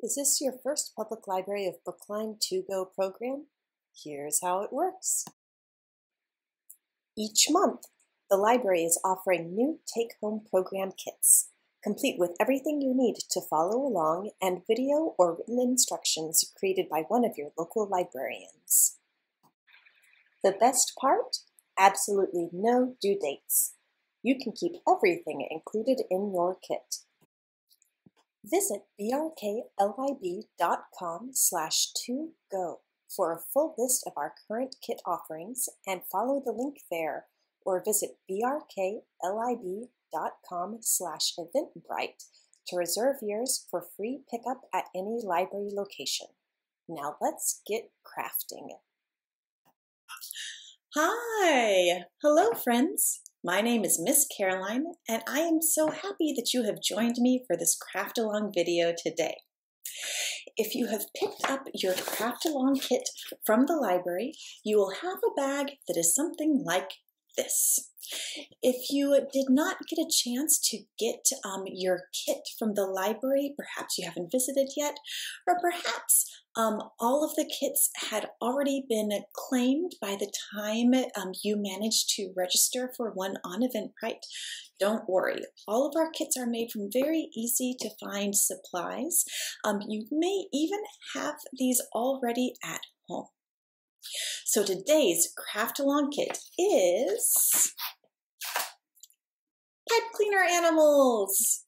Is this your first public library of Brookline to-go program? Here's how it works. Each month, the library is offering new take-home program kits, complete with everything you need to follow along and video or written instructions created by one of your local librarians. The best part? Absolutely no due dates. You can keep everything included in your kit. Visit brklib.com/to-go for a full list of our current kit offerings and follow the link there, or visit brklib.com/eventbrite to reserve yours for free pickup at any library location. Now let's get crafting. Hi! Hello, friends! My name is Miss Caroline, and I am so happy that you have joined me for this craft along video today. If you have picked up your craft along kit from the library, you will have a bag that is something like this. If you did not get a chance to get your kit from the library, perhaps you haven't visited yet, or perhaps all of the kits had already been claimed by the time you managed to register for one on Eventbrite, don't worry. All of our kits are made from very easy to find supplies. You may even have these already at home. So today's craft along kit is pipe cleaner animals.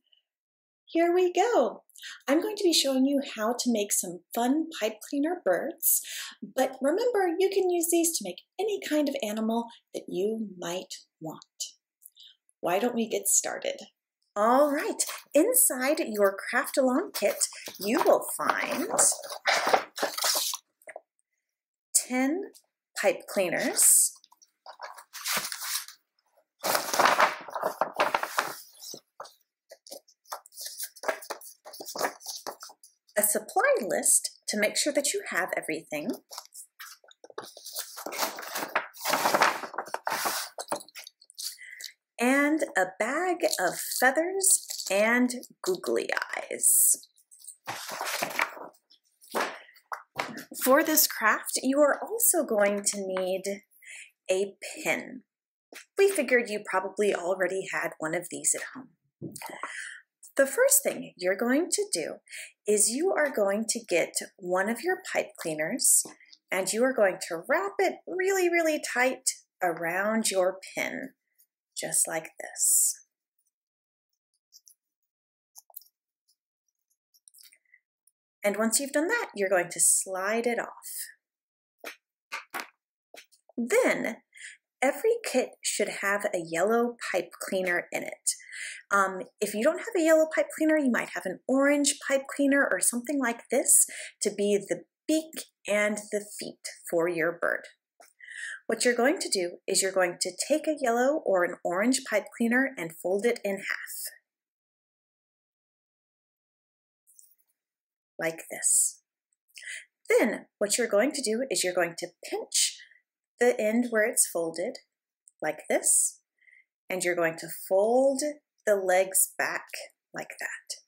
Here we go. I'm going to be showing you how to make some fun pipe cleaner birds, but remember you can use these to make any kind of animal that you might want. Why don't we get started? All right, inside your craft along kit, you will find 10 pipe cleaners, a supply list to make sure that you have everything, and a bag of feathers and googly eyes. For this craft, you are also going to need a pin. We figured you probably already had one of these at home. The first thing you're going to do is you are going to get one of your pipe cleaners and you are going to wrap it really, really tight around your pin, just like this. And once you've done that, you're going to slide it off. Then, every kit should have a yellow pipe cleaner in it. If you don't have a yellow pipe cleaner, you might have an orange pipe cleaner or something like this to be the beak and the feet for your bird. What you're going to do is you're going to take a yellow or an orange pipe cleaner and fold it in half. Like this. Then what you're going to do is you're going to pinch the end where it's folded, like this, and you're going to fold the legs back like that.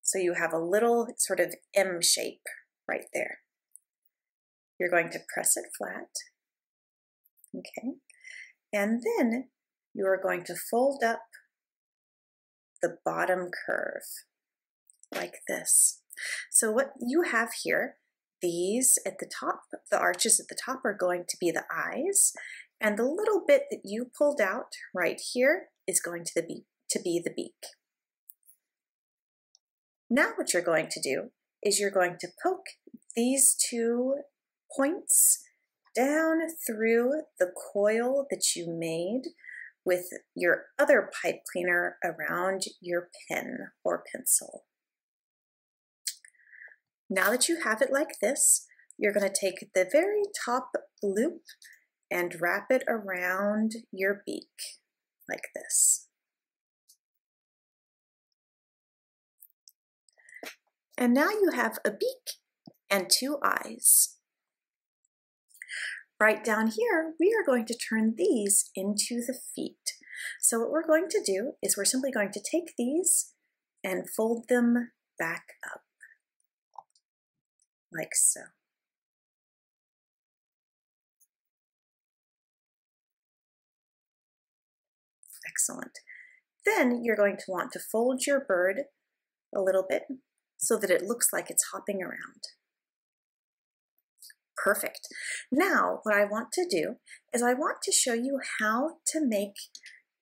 So you have a little sort of M shape right there. You're going to press it flat, okay, and then you are going to fold up the bottom curve like this. So what you have here, these at the top, the arches at the top are going to be the eyes, and the little bit that you pulled out right here is going to be the beak. Now what you're going to do is you're going to poke these two points down through the coil that you made with your other pipe cleaner around your pen or pencil. Now that you have it like this, you're going to take the very top loop and wrap it around your beak like this. And now you have a beak and two eyes. Right down here, we are going to turn these into the feet. So what we're going to do is we're simply going to take these and fold them back up. like so. Excellent. Then you're going to want to fold your bird a little bit so that it looks like it's hopping around. Perfect. Now, what I want to do is I want to show you how to make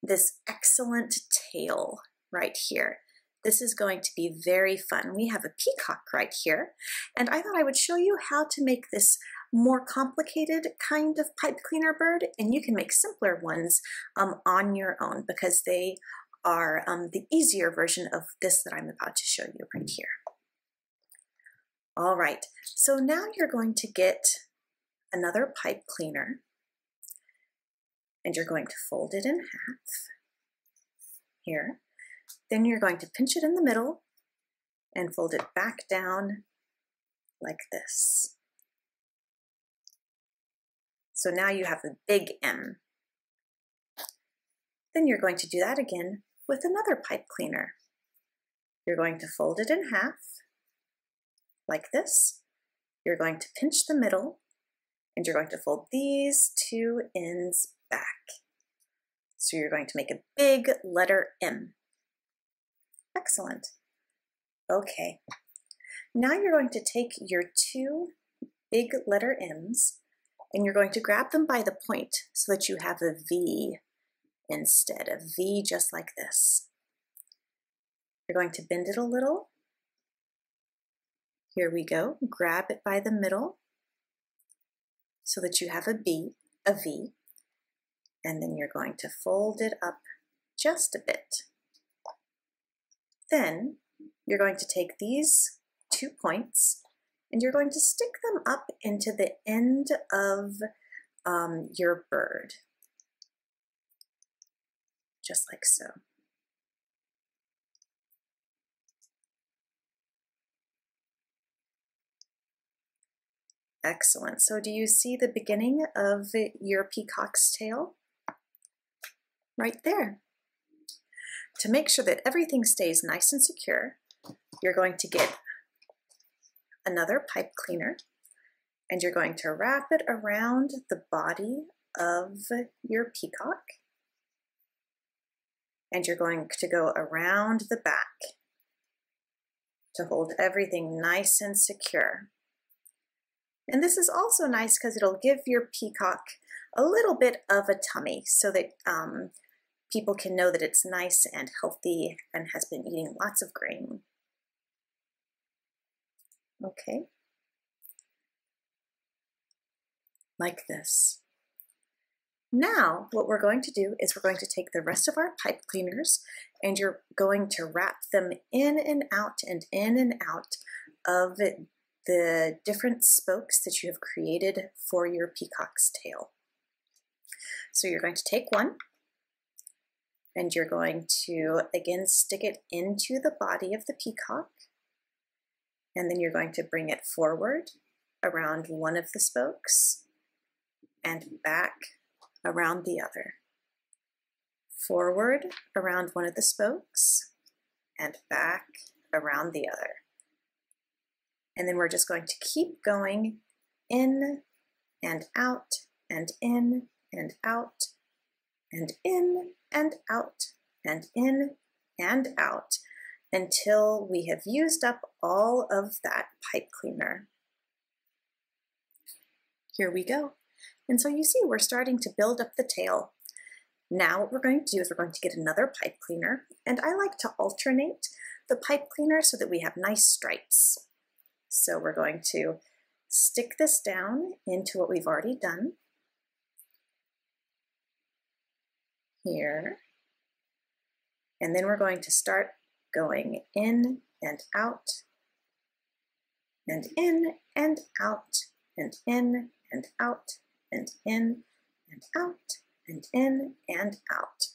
this excellent tail right here. This is going to be very fun. We have a peacock right here, and I thought I would show you how to make this more complicated kind of pipe cleaner bird, and you can make simpler ones on your own because they are the easier version of this that I'm about to show you right here. All right, so now you're going to get another pipe cleaner, and you're going to fold it in half here. Then you're going to pinch it in the middle and fold it back down like this. So now you have a big M. Then you're going to do that again with another pipe cleaner. You're going to fold it in half like this. You're going to pinch the middle, and you're going to fold these two ends back. So you're going to make a big letter M. Excellent. Okay. Now you're going to take your two big letter M's and you're going to grab them by the point so that you have a V instead, a V just like this. You're going to bend it a little. Here we go. Grab it by the middle so that you have a V, and then you're going to fold it up just a bit. Then you're going to take these 2 points and you're going to stick them up into the end of your bird, just like so. Excellent. So do you see the beginning of your peacock's tail? Right there. To make sure that everything stays nice and secure, you're going to get another pipe cleaner and you're going to wrap it around the body of your peacock, and you're going to go around the back to hold everything nice and secure. And this is also nice because it'll give your peacock a little bit of a tummy so that people can know that it's nice and healthy and has been eating lots of grain. Okay. Like this. Now, what we're going to do is we're going to take the rest of our pipe cleaners and you're going to wrap them in and out of the different spokes that you have created for your peacock's tail. So you're going to take one and you're going to again stick it into the body of the peacock, and then you're going to bring it forward around one of the spokes and back around the other. Forward around one of the spokes and back around the other. And then we're just going to keep going in and out and in and out and in and out and in and out until we have used up all of that pipe cleaner. Here we go. And so you see we're starting to build up the tail. Now what we're going to do is we're going to get another pipe cleaner, and I like to alternate the pipe cleaner so that we have nice stripes. So we're going to stick this down into what we've already done here, and then we're going to start going in and out and in and out and in and out and in and out and in and out.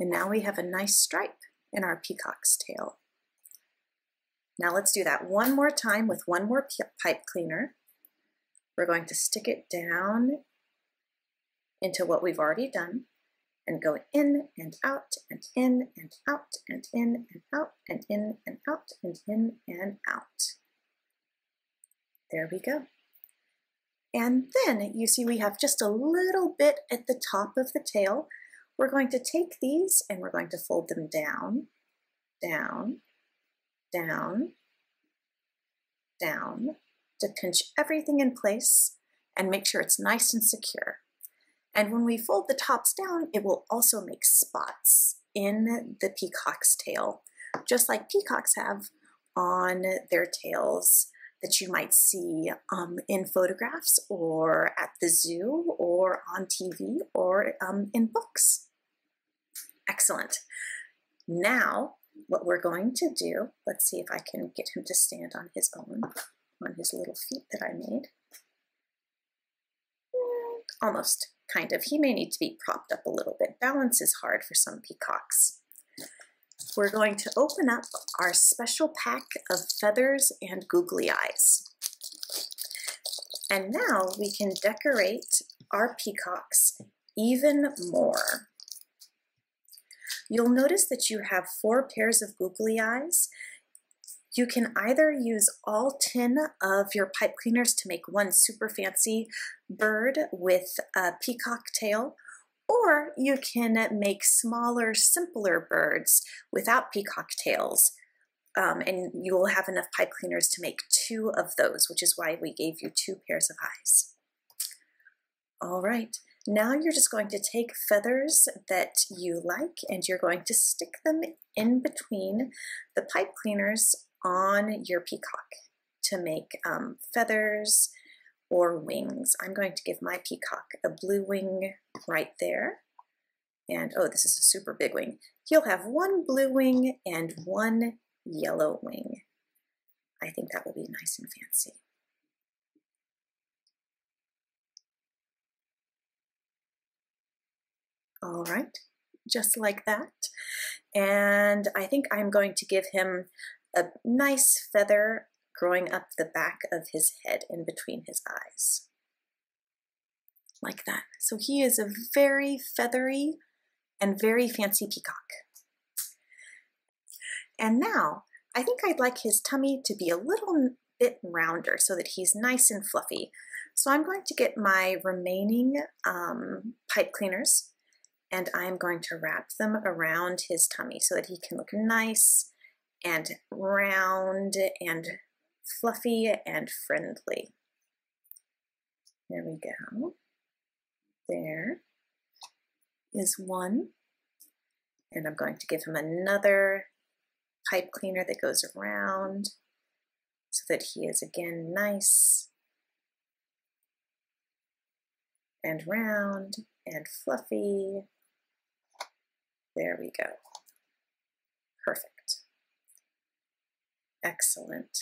And now we have a nice stripe in our peacock's tail. Now let's do that one more time with one more pipe cleaner. We're going to stick it down into what we've already done, and go in and out and in and out and in and out and in and out and in and out. There we go. And then you see we have just a little bit at the top of the tail. We're going to take these and we're going to fold them down, down, down, down, to pinch everything in place and make sure it's nice and secure. And when we fold the tops down, it will also make spots in the peacock's tail, just like peacocks have on their tails that you might see in photographs or at the zoo or on TV or in books. Excellent. Now, what we're going to do, let's see if I can get him to stand on his own, on his little feet that I made. Almost, kind of. He may need to be propped up a little bit. Balance is hard for some peacocks. We're going to open up our special pack of feathers and googly eyes. And now we can decorate our peacocks even more. You'll notice that you have 4 pairs of googly eyes. You can either use all 10 of your pipe cleaners to make one super fancy bird with a peacock tail, or you can make smaller, simpler birds without peacock tails. And you will have enough pipe cleaners to make 2 of those, which is why we gave you 2 pairs of eyes. All right, now you're just going to take feathers that you like and you're going to stick them in between the pipe cleaners on your peacock to make feathers or wings. I'm going to give my peacock a blue wing right there. And oh, this is a super big wing. He'll have 1 blue wing and 1 yellow wing. I think that will be nice and fancy. All right, just like that. And I think I'm going to give him a nice feather growing up the back of his head in between his eyes. Like that. So he is a very feathery and very fancy peacock. And now, I think I'd like his tummy to be a little bit rounder so that he's nice and fluffy. So I'm going to get my remaining pipe cleaners and I'm going to wrap them around his tummy so that he can look nice and round and fluffy and friendly. There we go. There is one. And I'm going to give him another pipe cleaner that goes around so that he is again nice and round and fluffy. There we go. Perfect. Excellent.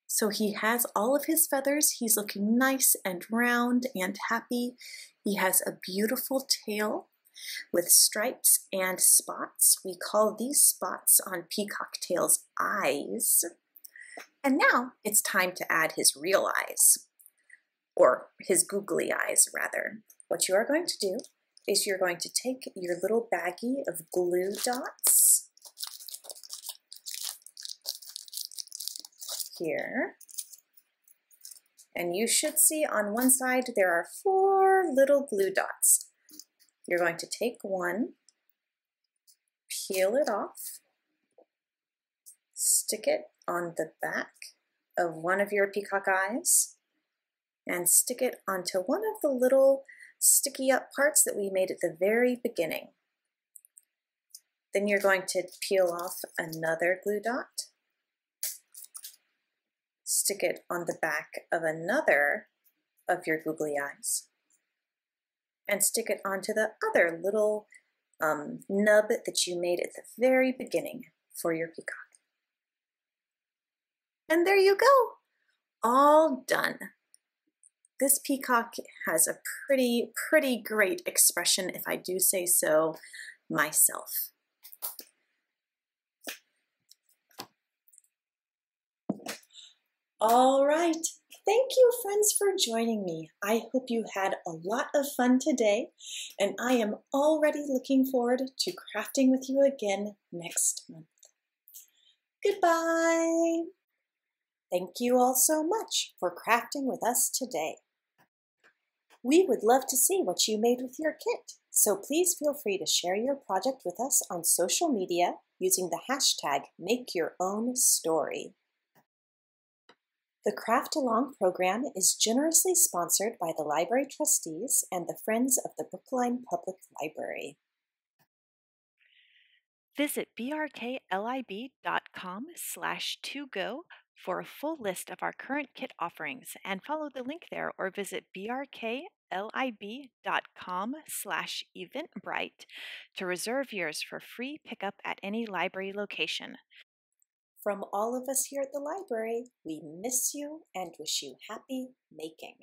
So he has all of his feathers. He's looking nice and round and happy. He has a beautiful tail with stripes and spots. We call these spots on peacock tails eyes. And now it's time to add his real eyes, or his googly eyes rather. What you are going to do is you're going to take your little baggie of glue dots here, and you should see on one side there are 4 little glue dots. You're going to take one, peel it off, stick it on the back of one of your peacock eyes, and stick it onto one of the little sticky up parts that we made at the very beginning. Then you're going to peel off another glue dot, stick it on the back of another of your googly eyes, and stick it onto the other little nub that you made at the very beginning for your peacock. And there you go, all done. This peacock has a pretty great expression, if I do say so myself. All right, Thank you, friends, for joining me. I hope you had a lot of fun today, and I am already looking forward to crafting with you again next month. Goodbye! Thank you all so much for crafting with us today. We would love to see what you made with your kit, so please feel free to share your project with us on social media using the hashtag #MakeYourOwnStory. The Craft Along program is generously sponsored by the Library Trustees and the Friends of the Brookline Public Library. Visit brklib.com/to-go for a full list of our current kit offerings and follow the link there, or visit brklib.com/eventbrite to reserve yours for free pickup at any library location. From all of us here at the library, we miss you and wish you happy making.